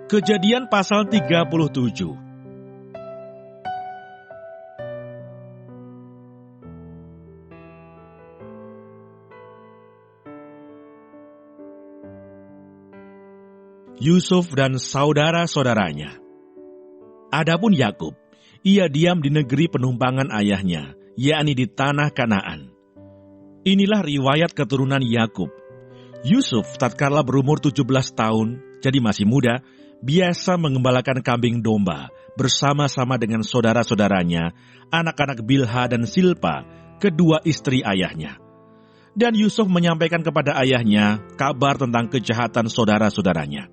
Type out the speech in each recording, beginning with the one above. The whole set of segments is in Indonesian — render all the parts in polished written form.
Kejadian pasal 37. Yusuf dan saudara-saudaranya. Adapun Yakub, ia diam di negeri penumpangan ayahnya, yakni di tanah Kanaan. Inilah riwayat keturunan Yakub. Yusuf tatkala berumur 17 tahun, jadi masih muda, biasa mengembalakan kambing domba bersama-sama dengan saudara-saudaranya, anak-anak Bilha dan Silpa, kedua istri ayahnya. Dan Yusuf menyampaikan kepada ayahnya kabar tentang kejahatan saudara-saudaranya.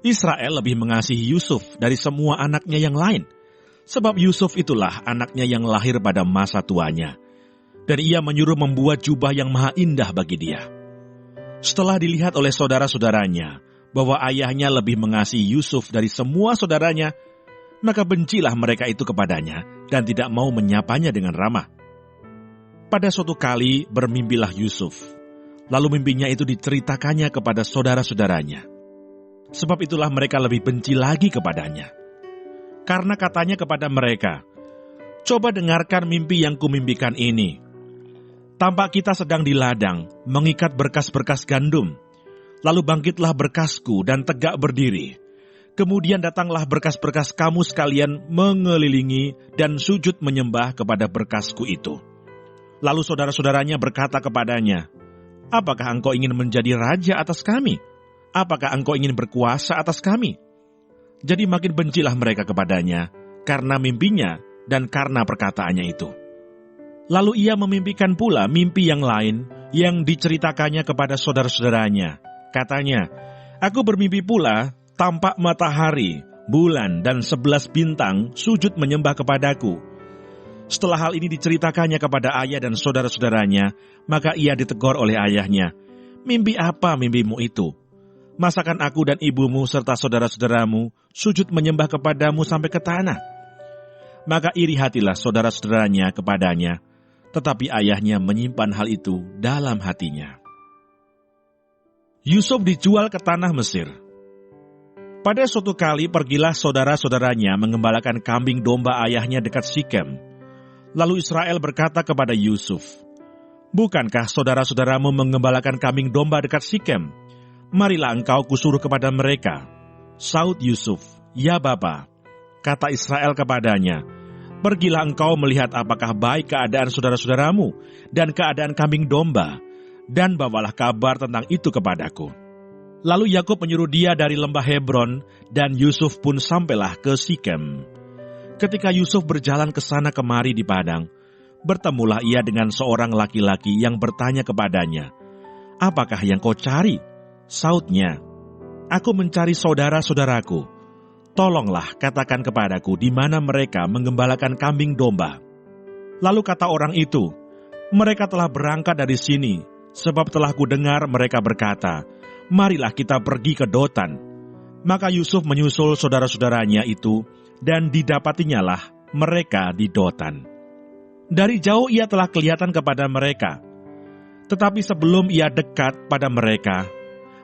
Israel lebih mengasihi Yusuf dari semua anaknya yang lain, sebab Yusuf itulah anaknya yang lahir pada masa tuanya. Dan ia menyuruh membuat jubah yang maha indah bagi dia. Setelah dilihat oleh saudara-saudaranya bahwa ayahnya lebih mengasihi Yusuf dari semua saudaranya, maka bencilah mereka itu kepadanya dan tidak mau menyapanya dengan ramah. Pada suatu kali bermimpilah Yusuf, lalu mimpinya itu diceritakannya kepada saudara-saudaranya. Sebab itulah mereka lebih benci lagi kepadanya. Karena katanya kepada mereka, "Coba dengarkan mimpi yang kumimpikan ini. Tampak kita sedang di ladang, mengikat berkas-berkas gandum. Lalu bangkitlah berkasku dan tegak berdiri. Kemudian datanglah berkas-berkas kamu sekalian mengelilingi dan sujud menyembah kepada berkasku itu." Lalu saudara-saudaranya berkata kepadanya, "Apakah engkau ingin menjadi raja atas kami? Apakah engkau ingin berkuasa atas kami?" Jadi makin bencilah mereka kepadanya karena mimpinya dan karena perkataannya itu. Lalu ia memimpikan pula mimpi yang lain yang diceritakannya kepada saudara-saudaranya. Katanya, "Aku bermimpi pula, tampak matahari, bulan, dan 11 bintang sujud menyembah kepadaku." Setelah hal ini diceritakannya kepada ayah dan saudara-saudaranya, maka ia ditegur oleh ayahnya, "Mimpi apa mimpimu itu? Masakan aku dan ibumu serta saudara-saudaramu sujud menyembah kepadamu sampai ke tanah?" Maka iri hatilah saudara-saudaranya kepadanya, tetapi ayahnya menyimpan hal itu dalam hatinya. Yusuf dijual ke tanah Mesir. Pada suatu kali pergilah saudara-saudaranya mengembalakan kambing domba ayahnya dekat Sikem. Lalu Israel berkata kepada Yusuf, "Bukankah saudara-saudaramu mengembalakan kambing domba dekat Sikem? Marilah engkau kusuruh kepada mereka." Saud Yusuf, "Ya Bapa." Kata Israel kepadanya, "Pergilah engkau melihat apakah baik keadaan saudara-saudaramu dan keadaan kambing domba, dan bawalah kabar tentang itu kepadaku." Lalu Yakub menyuruh dia dari lembah Hebron, dan Yusuf pun sampailah ke Sikem. Ketika Yusuf berjalan ke sana kemari di padang, bertemulah ia dengan seorang laki-laki yang bertanya kepadanya, "Apakah yang kau cari?" Saudnya, "Aku mencari saudara-saudaraku. Tolonglah katakan kepadaku di mana mereka menggembalakan kambing domba." Lalu kata orang itu, "Mereka telah berangkat dari sini, sebab telah kudengar mereka berkata, 'Marilah kita pergi ke Dotan.'" Maka Yusuf menyusul saudara-saudaranya itu, dan didapatinyalah mereka di Dotan. Dari jauh ia telah kelihatan kepada mereka, tetapi sebelum ia dekat pada mereka,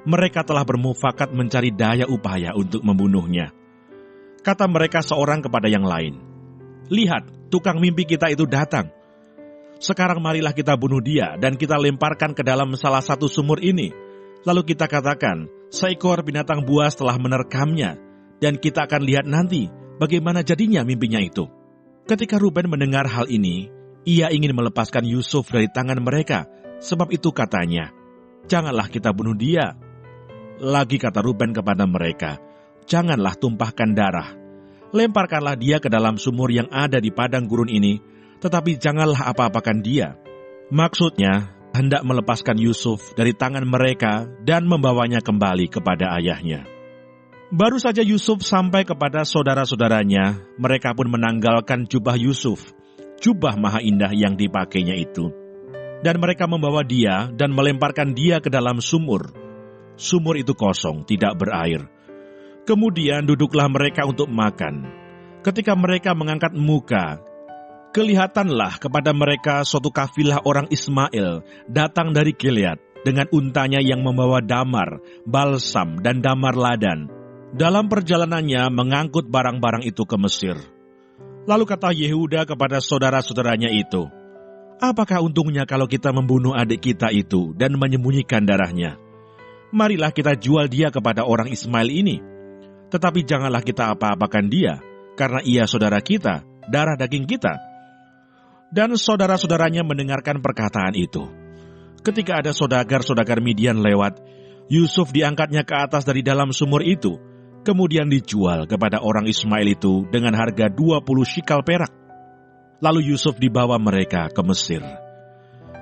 mereka telah bermufakat mencari daya upaya untuk membunuhnya. Kata mereka seorang kepada yang lain, "Lihat, tukang mimpi kita itu datang. Sekarang marilah kita bunuh dia dan kita lemparkan ke dalam salah satu sumur ini. Lalu kita katakan, seekor binatang buas telah menerkamnya, dan kita akan lihat nanti bagaimana jadinya mimpinya itu." Ketika Ruben mendengar hal ini, ia ingin melepaskan Yusuf dari tangan mereka, sebab itu katanya, "Janganlah kita bunuh dia." Lagi kata Ruben kepada mereka, "Janganlah tumpahkan darah. Lemparkanlah dia ke dalam sumur yang ada di padang gurun ini, tetapi janganlah apa-apakan dia." Maksudnya, hendak melepaskan Yusuf dari tangan mereka dan membawanya kembali kepada ayahnya. Baru saja Yusuf sampai kepada saudara-saudaranya, mereka pun menanggalkan jubah Yusuf, jubah maha indah yang dipakainya itu. Dan mereka membawa dia dan melemparkan dia ke dalam sumur. Sumur itu kosong, tidak berair. Kemudian duduklah mereka untuk makan. Ketika mereka mengangkat muka, kelihatanlah kepada mereka suatu kafilah orang Ismail datang dari Gilead dengan untanya yang membawa damar, balsam, dan damar ladan. dalam perjalanannya mengangkut barang-barang itu ke Mesir. Lalu kata Yehuda kepada saudara-saudaranya itu, "Apakah untungnya kalau kita membunuh adik kita itu dan menyembunyikan darahnya? Marilah kita jual dia kepada orang Ismail ini. Tetapi janganlah kita apa-apakan dia, karena ia saudara kita, darah daging kita." Dan saudara-saudaranya mendengarkan perkataan itu. Ketika ada saudagar-saudagar Midian lewat, Yusuf diangkatnya ke atas dari dalam sumur itu, kemudian dijual kepada orang Ismail itu dengan harga 20 shikal perak. Lalu Yusuf dibawa mereka ke Mesir.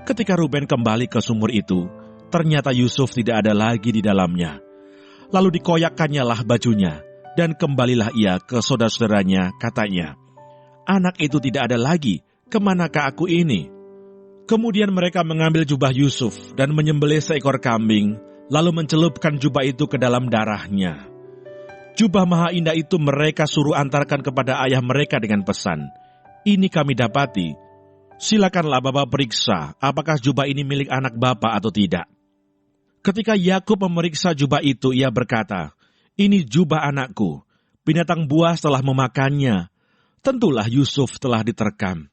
Ketika Ruben kembali ke sumur itu, ternyata Yusuf tidak ada lagi di dalamnya. Lalu dikoyakkannyalah bajunya, dan kembalilah ia ke saudara-saudaranya, katanya, "Anak itu tidak ada lagi, kemanakah aku ini?" Kemudian mereka mengambil jubah Yusuf dan menyembelih seekor kambing, lalu mencelupkan jubah itu ke dalam darahnya. Jubah maha indah itu mereka suruh antarkan kepada ayah mereka dengan pesan, "Ini kami dapati. Silakanlah Bapak periksa apakah jubah ini milik anak Bapak atau tidak." Ketika Yakub memeriksa jubah itu, ia berkata, "Ini jubah anakku. Binatang buas telah memakannya. Tentulah Yusuf telah diterkam."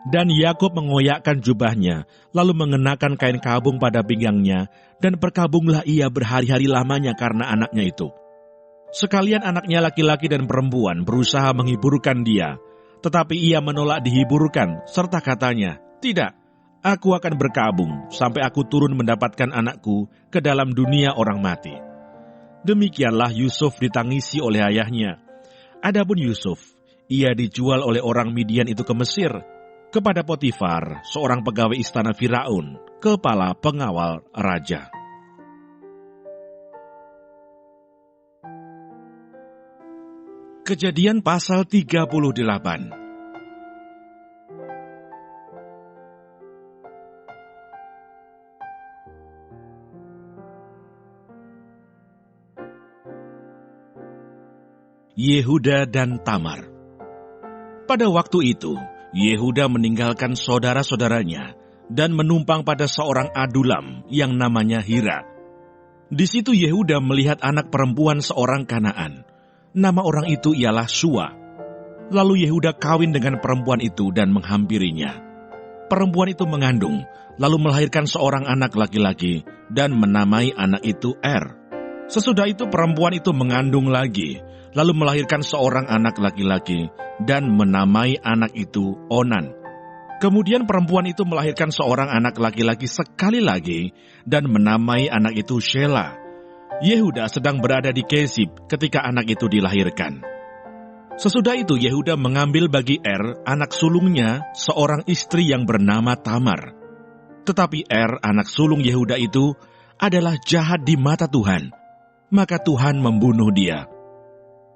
Dan Yakub mengoyakkan jubahnya, lalu mengenakan kain kabung pada pinggangnya, dan berkabunglah ia berhari-hari lamanya karena anaknya itu. Sekalian anaknya laki-laki dan perempuan berusaha menghiburkan dia, tetapi ia menolak dihiburkan, serta katanya, "Tidak, aku akan berkabung sampai aku turun mendapatkan anakku ke dalam dunia orang mati." Demikianlah Yusuf ditangisi oleh ayahnya. Adapun Yusuf, ia dijual oleh orang Midian itu ke Mesir, kepada Potifar, seorang pegawai istana Firaun, kepala pengawal raja. Kejadian pasal 38. Yehuda dan Tamar. Pada waktu itu, Yehuda meninggalkan saudara-saudaranya dan menumpang pada seorang adulam yang namanya Hira. Di situ Yehuda melihat anak perempuan seorang Kanaan. Nama orang itu ialah Shua. Lalu Yehuda kawin dengan perempuan itu dan menghampirinya. Perempuan itu mengandung, lalu melahirkan seorang anak laki-laki dan menamai anak itu Er. Sesudah itu perempuan itu mengandung lagi, lalu melahirkan seorang anak laki-laki dan menamai anak itu Onan. Kemudian perempuan itu melahirkan seorang anak laki-laki sekali lagi dan menamai anak itu Shela. Yehuda sedang berada di Kesib ketika anak itu dilahirkan. Sesudah itu Yehuda mengambil bagi Er, anak sulungnya, seorang istri yang bernama Tamar. Tetapi Er, anak sulung Yehuda itu, adalah jahat di mata Tuhan. Maka Tuhan membunuh dia.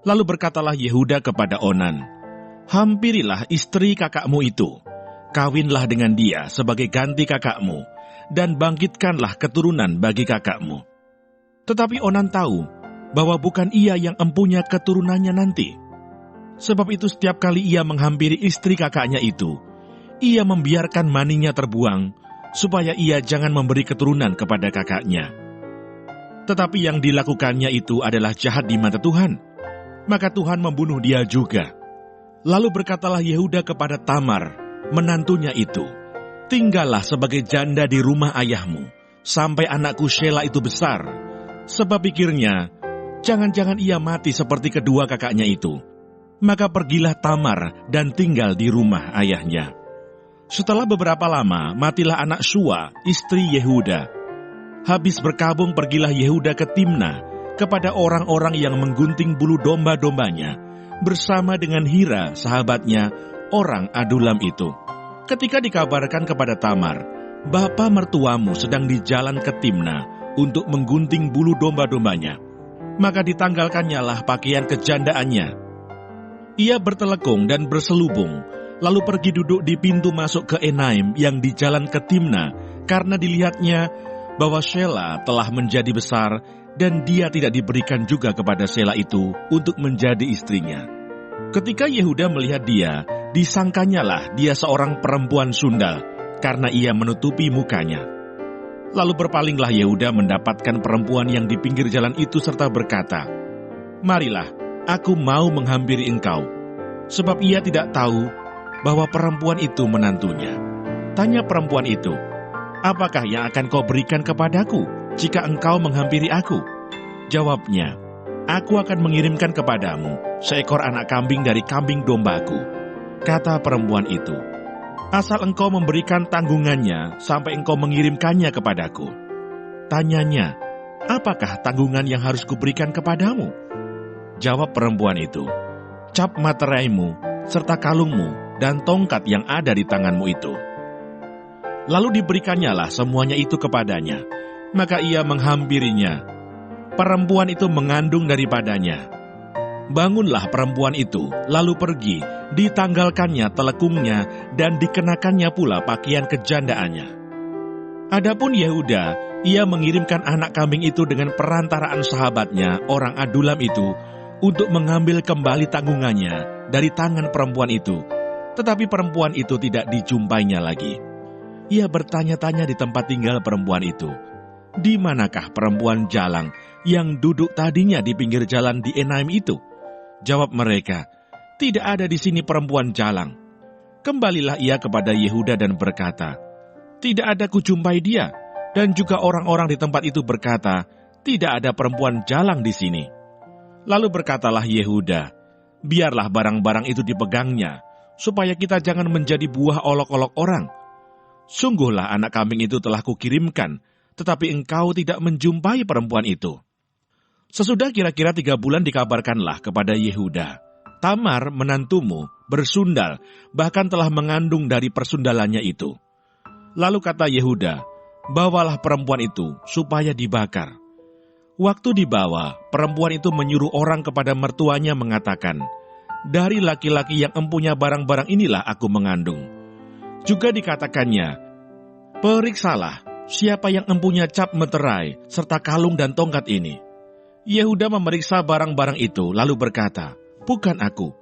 Lalu berkatalah Yehuda kepada Onan, "Hampirilah istri kakakmu itu, kawinlah dengan dia sebagai ganti kakakmu, dan bangkitkanlah keturunan bagi kakakmu." Tetapi Onan tahu bahwa bukan ia yang empunya keturunannya nanti. Sebab itu setiap kali ia menghampiri istri kakaknya itu, ia membiarkan maninya terbuang, supaya ia jangan memberi keturunan kepada kakaknya. Tetapi yang dilakukannya itu adalah jahat di mata Tuhan, maka Tuhan membunuh dia juga. Lalu berkatalah Yehuda kepada Tamar, menantunya itu, "Tinggallah sebagai janda di rumah ayahmu, sampai anakku Shela itu besar." Sebab pikirnya, jangan-jangan ia mati seperti kedua kakaknya itu. Maka pergilah Tamar dan tinggal di rumah ayahnya. Setelah beberapa lama, matilah anak Shua, istri Yehuda. Habis berkabung pergilah Yehuda ke Timna, kepada orang-orang yang menggunting bulu domba-dombanya, bersama dengan Hira, sahabatnya, orang adulam itu. Ketika dikabarkan kepada Tamar, "Bapa mertuamu sedang di jalan ke Timna untuk menggunting bulu domba-dombanya," maka ditanggalkannyalah pakaian kejandaannya. Ia bertelekung dan berselubung, lalu pergi duduk di pintu masuk ke Enaim yang di jalan ke Timna, karena dilihatnya bahwa Shela telah menjadi besar, dan dia tidak diberikan juga kepada Shela itu untuk menjadi istrinya. Ketika Yehuda melihat dia, disangkanyalah dia seorang perempuan sundal, karena ia menutupi mukanya. Lalu berpalinglah Yehuda mendapatkan perempuan yang di pinggir jalan itu serta berkata, marilah, aku mau menghampiri engkau. Sebab ia tidak tahu bahwa perempuan itu menantunya. Tanya perempuan itu, apakah yang akan kau berikan kepadaku jika engkau menghampiri aku? Jawabnya, aku akan mengirimkan kepadamu seekor anak kambing dari kambing dombaku. Kata perempuan itu, asal engkau memberikan tanggungannya sampai engkau mengirimkannya kepadaku. Tanyanya, apakah tanggungan yang harus kuberikan kepadamu? Jawab perempuan itu, cap materaimu, serta kalungmu, dan tongkat yang ada di tanganmu itu. Lalu diberikannya lah semuanya itu kepadanya. Maka ia menghampirinya. Perempuan itu mengandung daripadanya. Bangunlah perempuan itu, lalu pergi, ditanggalkannya telekungnya, dan dikenakannya pula pakaian kejandaannya. Adapun Yehuda, ia mengirimkan anak kambing itu dengan perantaraan sahabatnya, orang Adulam itu, untuk mengambil kembali tanggungannya dari tangan perempuan itu. Tetapi perempuan itu tidak dijumpainya lagi. Ia bertanya-tanya di tempat tinggal perempuan itu, di manakah perempuan jalang yang duduk tadinya di pinggir jalan di Enaim itu? Jawab mereka, tidak ada di sini perempuan jalang. Kembalilah ia kepada Yehuda dan berkata, tidak ada kujumpai dia. Dan juga orang-orang di tempat itu berkata, tidak ada perempuan jalang di sini. Lalu berkatalah Yehuda, biarlah barang-barang itu dipegangnya, supaya kita jangan menjadi buah olok-olok orang. Sungguhlah anak kambing itu telah kukirimkan, tetapi engkau tidak menjumpai perempuan itu. Sesudah kira-kira 3 bulan dikabarkanlah kepada Yehuda, Tamar menantumu bersundal, bahkan telah mengandung dari persundalannya itu. Lalu kata Yehuda, bawalah perempuan itu supaya dibakar. Waktu dibawa, perempuan itu menyuruh orang kepada mertuanya mengatakan, dari laki-laki yang empunya barang-barang inilah aku mengandung. Juga dikatakannya, periksalah siapa yang empunya cap meterai serta kalung dan tongkat ini. Yehuda memeriksa barang-barang itu lalu berkata, bukan aku,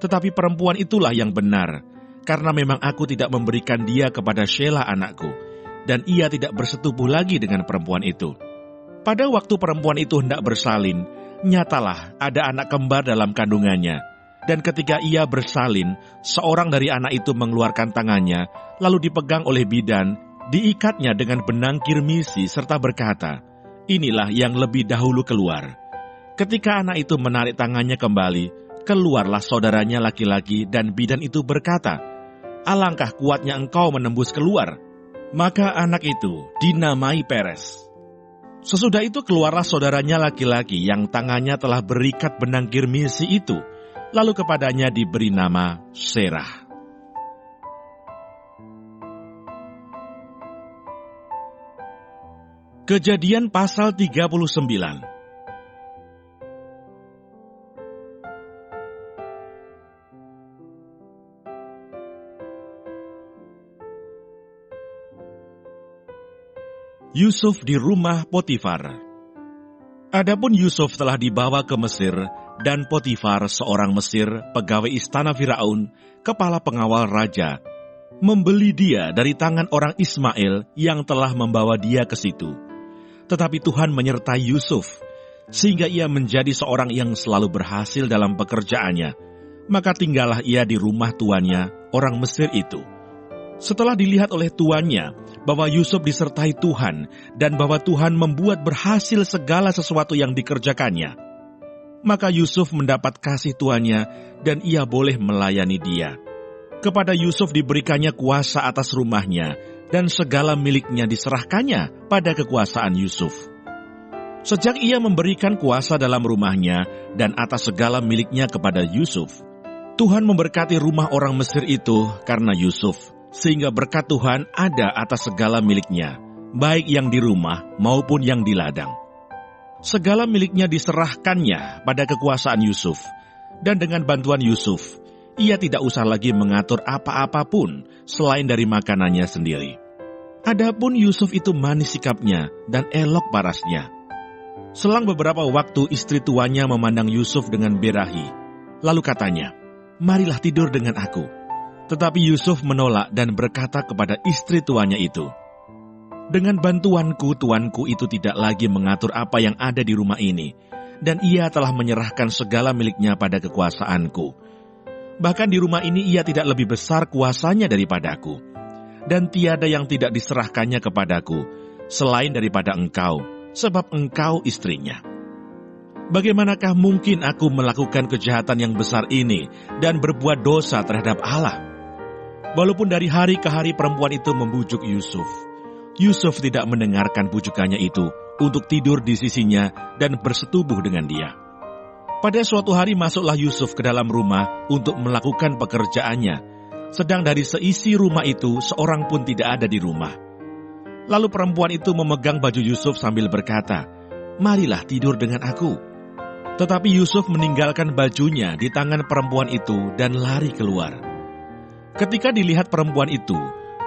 tetapi perempuan itulah yang benar, karena memang aku tidak memberikan dia kepada Shelah anakku, dan ia tidak bersetubuh lagi dengan perempuan itu. Pada waktu perempuan itu hendak bersalin, nyatalah ada anak kembar dalam kandungannya. Dan ketika ia bersalin, seorang dari anak itu mengeluarkan tangannya, lalu dipegang oleh bidan, diikatnya dengan benang kirmisi serta berkata, inilah yang lebih dahulu keluar. Ketika anak itu menarik tangannya kembali, keluarlah saudaranya laki-laki dan bidan itu berkata, alangkah kuatnya engkau menembus keluar. Maka anak itu dinamai Peres. Sesudah itu keluarlah saudaranya laki-laki yang tangannya telah berikat benang kirmisi itu. Lalu kepadanya diberi nama Serah. Kejadian pasal 39. Yusuf di rumah Potifar. Adapun Yusuf telah dibawa ke Mesir, dan Potifar seorang Mesir, pegawai istana Firaun, kepala pengawal raja, membeli dia dari tangan orang Ismail yang telah membawa dia ke situ. Tetapi Tuhan menyertai Yusuf, sehingga ia menjadi seorang yang selalu berhasil dalam pekerjaannya. Maka tinggallah ia di rumah tuannya, orang Mesir itu. Setelah dilihat oleh tuannya bahwa Yusuf disertai Tuhan dan bahwa Tuhan membuat berhasil segala sesuatu yang dikerjakannya, maka Yusuf mendapat kasih tuannya dan ia boleh melayani dia. Kepada Yusuf diberikannya kuasa atas rumahnya dan segala miliknya diserahkannya pada kekuasaan Yusuf. Sejak ia memberikan kuasa dalam rumahnya dan atas segala miliknya kepada Yusuf, Tuhan memberkati rumah orang Mesir itu karena Yusuf. Sehingga berkat Tuhan ada atas segala miliknya, baik yang di rumah maupun yang di ladang. Segala miliknya diserahkannya pada kekuasaan Yusuf, dan dengan bantuan Yusuf, ia tidak usah lagi mengatur apa-apapun selain dari makanannya sendiri. Adapun Yusuf itu manis sikapnya dan elok parasnya. Selang beberapa waktu istri tuannya memandang Yusuf dengan birahi, lalu katanya, marilah tidur dengan aku. Tetapi Yusuf menolak dan berkata kepada istri tuannya itu, dengan bantuanku tuanku itu tidak lagi mengatur apa yang ada di rumah ini, dan ia telah menyerahkan segala miliknya pada kekuasaanku. Bahkan di rumah ini ia tidak lebih besar kuasanya daripadaku, dan tiada yang tidak diserahkannya kepadaku, selain daripada engkau, sebab engkau istrinya. Bagaimanakah mungkin aku melakukan kejahatan yang besar ini dan berbuat dosa terhadap Allah? Walaupun dari hari ke hari perempuan itu membujuk Yusuf, Yusuf tidak mendengarkan bujukannya itu untuk tidur di sisinya dan bersetubuh dengan dia. Pada suatu hari masuklah Yusuf ke dalam rumah untuk melakukan pekerjaannya, sedang dari seisi rumah itu seorang pun tidak ada di rumah. Lalu perempuan itu memegang baju Yusuf sambil berkata, "Marilah tidur dengan aku." Tetapi Yusuf meninggalkan bajunya di tangan perempuan itu dan lari keluar. Ketika dilihat perempuan itu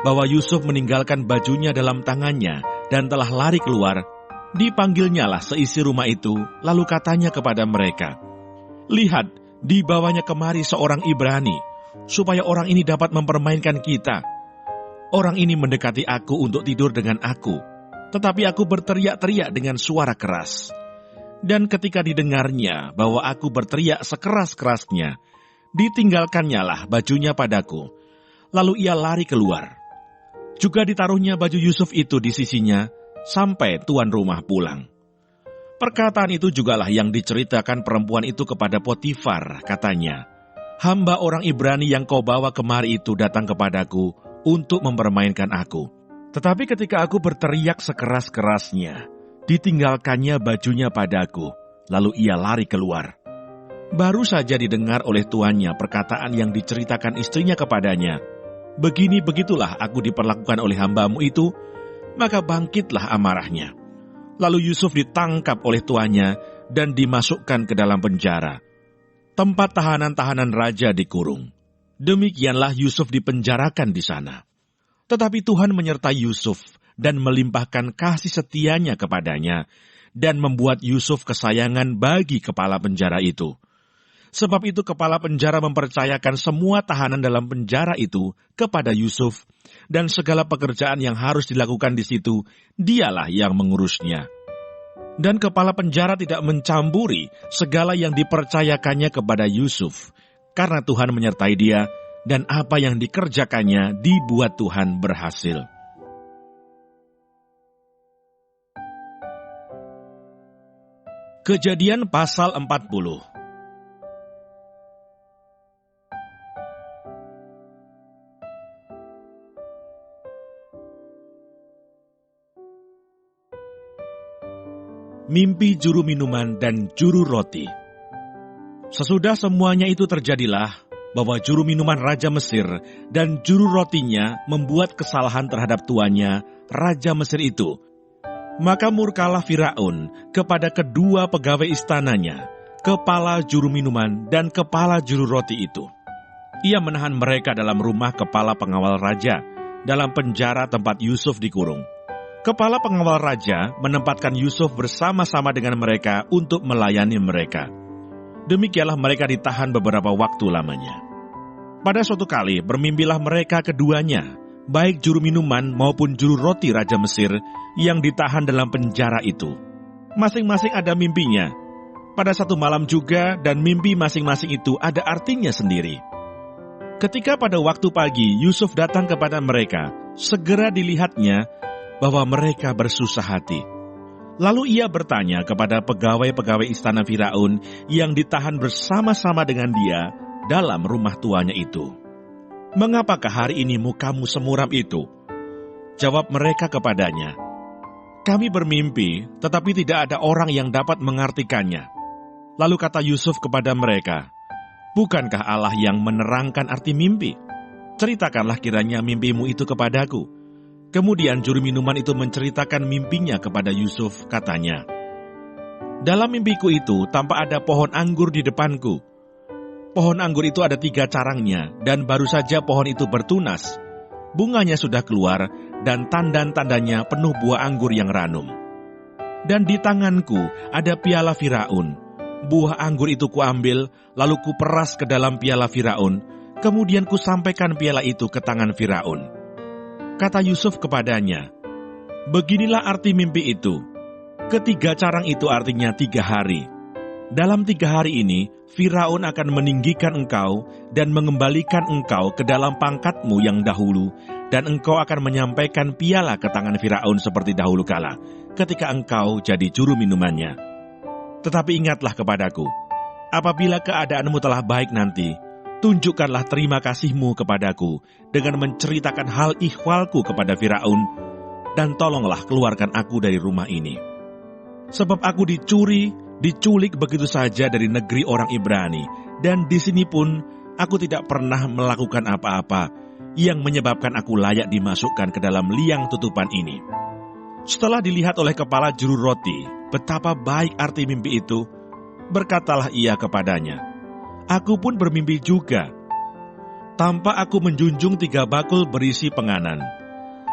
bahwa Yusuf meninggalkan bajunya dalam tangannya dan telah lari keluar, dipanggilnyalah seisi rumah itu, lalu katanya kepada mereka, "Lihat, dibawanya kemari seorang Ibrani, supaya orang ini dapat mempermainkan kita. Orang ini mendekati aku untuk tidur dengan aku, tetapi aku berteriak-teriak dengan suara keras. Dan ketika didengarnya bahwa aku berteriak sekeras-kerasnya, ditinggalkannyalah bajunya padaku, lalu ia lari keluar. Juga ditaruhnya baju Yusuf itu di sisinya, sampai tuan rumah pulang." Perkataan itu jugalah yang diceritakan perempuan itu kepada Potifar, katanya, "Hamba orang Ibrani yang kau bawa kemari itu datang kepadaku untuk mempermainkan aku. Tetapi ketika aku berteriak sekeras-kerasnya, ditinggalkannya bajunya padaku, lalu ia lari keluar." Baru saja didengar oleh tuannya perkataan yang diceritakan istrinya kepadanya, "Begini-begitulah aku diperlakukan oleh hambamu itu," maka bangkitlah amarahnya. Lalu Yusuf ditangkap oleh tuannya dan dimasukkan ke dalam penjara, tempat tahanan-tahanan raja dikurung. Demikianlah Yusuf dipenjarakan di sana. Tetapi Tuhan menyertai Yusuf dan melimpahkan kasih setianya kepadanya, dan membuat Yusuf kesayangan bagi kepala penjara itu. Sebab itu kepala penjara mempercayakan semua tahanan dalam penjara itu kepada Yusuf, dan segala pekerjaan yang harus dilakukan di situ, dialah yang mengurusnya. Dan kepala penjara tidak mencampuri segala yang dipercayakannya kepada Yusuf, karena Tuhan menyertai dia, dan apa yang dikerjakannya dibuat Tuhan berhasil. Kejadian pasal 40. Mimpi juru minuman dan juru roti. Sesudah semuanya itu terjadilah, bahwa juru minuman Raja Mesir dan juru rotinya membuat kesalahan terhadap tuannya, Raja Mesir itu. Maka murkalah Firaun kepada kedua pegawai istananya, kepala juru minuman dan kepala juru roti itu. Ia menahan mereka dalam rumah kepala pengawal raja, dalam penjara tempat Yusuf dikurung. Kepala pengawal raja menempatkan Yusuf bersama-sama dengan mereka untuk melayani mereka. Demikianlah mereka ditahan beberapa waktu lamanya. Pada suatu kali bermimpilah mereka keduanya, baik juru minuman maupun juru roti Raja Mesir yang ditahan dalam penjara itu. Masing-masing ada mimpinya. Pada satu malam juga, dan mimpi masing-masing itu ada artinya sendiri. Ketika pada waktu pagi Yusuf datang kepada mereka, segera dilihatnya bahwa mereka bersusah hati. Lalu ia bertanya kepada pegawai-pegawai istana Firaun yang ditahan bersama-sama dengan dia dalam rumah tuanya itu, "Mengapakah hari ini mukamu semuram itu?" Jawab mereka kepadanya, "Kami bermimpi, tetapi tidak ada orang yang dapat mengartikannya." Lalu kata Yusuf kepada mereka, "Bukankah Allah yang menerangkan arti mimpi? Ceritakanlah kiranya mimpimu itu kepadaku." Kemudian juru minuman itu menceritakan mimpinya kepada Yusuf, katanya, "Dalam mimpiku itu tampak ada pohon anggur di depanku. Pohon anggur itu ada 3 carangnya, dan baru saja pohon itu bertunas. Bunganya sudah keluar, dan tandan-tandanya penuh buah anggur yang ranum. Dan di tanganku ada piala Firaun. Buah anggur itu kuambil, lalu kuperas ke dalam piala Firaun, kemudian kusampaikan piala itu ke tangan Firaun." Kata Yusuf kepadanya, "Beginilah arti mimpi itu. 3 carang itu artinya 3 hari. Dalam 3 hari ini, Firaun akan meninggikan engkau dan mengembalikan engkau ke dalam pangkatmu yang dahulu, dan engkau akan menyampaikan piala ke tangan Firaun seperti dahulu kala, ketika engkau jadi juru minumannya. Tetapi ingatlah kepadaku, apabila keadaanmu telah baik nanti, tunjukkanlah terima kasihmu kepadaku dengan menceritakan hal ihwalku kepada Firaun, dan tolonglah keluarkan aku dari rumah ini. Sebab aku diculik begitu saja dari negeri orang Ibrani, dan di sini pun aku tidak pernah melakukan apa-apa yang menyebabkan aku layak dimasukkan ke dalam liang tutupan ini. Setelah dilihat oleh kepala juru roti, betapa baik arti mimpi itu, berkatalah ia kepadanya, aku pun bermimpi juga. Tampak aku menjunjung 3 bakul berisi penganan.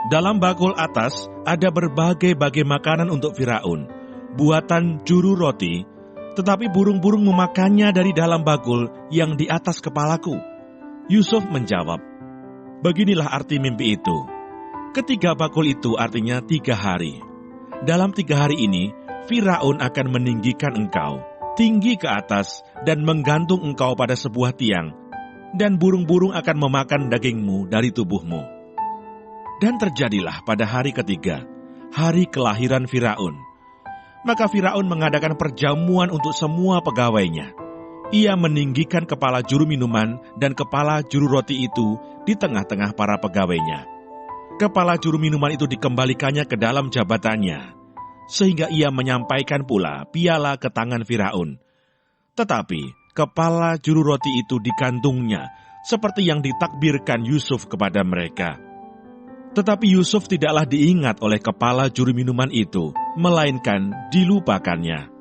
Dalam bakul atas ada berbagai-bagai makanan untuk Firaun, buatan juru roti, tetapi burung-burung memakannya dari dalam bakul yang di atas kepalaku. Yusuf menjawab, beginilah arti mimpi itu. Ketiga bakul itu artinya 3 hari. Dalam 3 hari ini, Firaun akan meninggikan engkau tinggi ke atas dan menggantung engkau pada sebuah tiang, dan burung-burung akan memakan dagingmu dari tubuhmu. Dan terjadilah pada hari ketiga, hari kelahiran Firaun. Maka Firaun mengadakan perjamuan untuk semua pegawainya. Ia meninggikan kepala juru minuman dan kepala juru roti itu di tengah-tengah para pegawainya. Kepala juru minuman itu dikembalikannya ke dalam jabatannya, sehingga ia menyampaikan pula piala ke tangan Firaun. Tetapi kepala juru roti itu dikantungnya, seperti yang ditakbirkan Yusuf kepada mereka. Tetapi Yusuf tidaklah diingat oleh kepala juru minuman itu, melainkan dilupakannya.